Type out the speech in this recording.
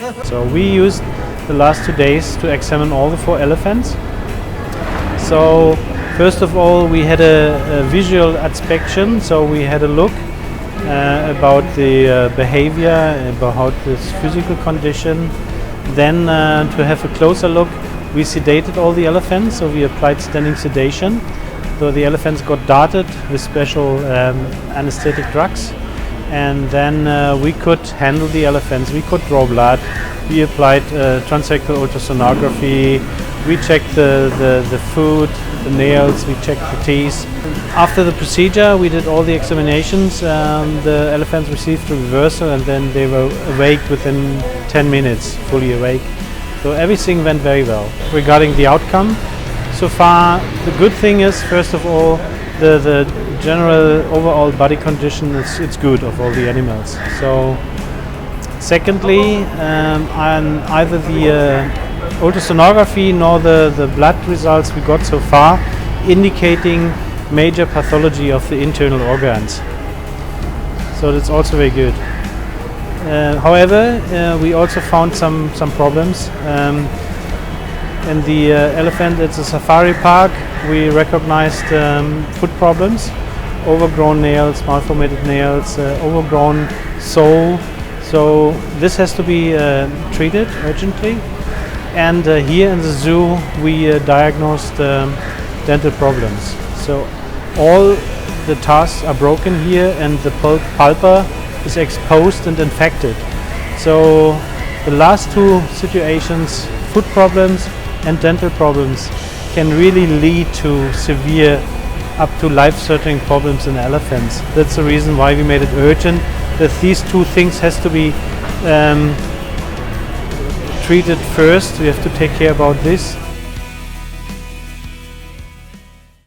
So we used the last 2 days to examine all the 4 elephants. So first of all, we had a visual inspection. So we had a look about the behavior, about this physical condition. Then to have a closer look, we sedated all the elephants. So we applied standing sedation. So the elephants got darted with special anesthetic drugs. And then we could handle the elephants. We could draw blood. We applied transrectal ultrasonography. We checked the food, the nails, we checked the teeth. After the procedure, we did all the examinations. The elephants received a reversal and then they were awake within 10 minutes, fully awake. So everything went very well. Regarding the outcome, so far the good thing is, first of all, the general overall body condition it's good of all the animals. So secondly, either the ultrasonography nor the blood results we got so far indicating major pathology of the internal organs. So that's also very good. However, we also found some problems. In the elephant, it's a safari park. We recognized foot problems, overgrown nails, malformated nails, overgrown sole. So this has to be treated urgently. And here in the zoo, we diagnosed dental problems. So all the tusks are broken here, and the pulpa is exposed and infected. So the last 2 situations, foot problems and dental problems, can really lead to severe, up to life-threatening problems in elephants. That's the reason why we made it urgent that these 2 things has to be treated first. We have to take care about this.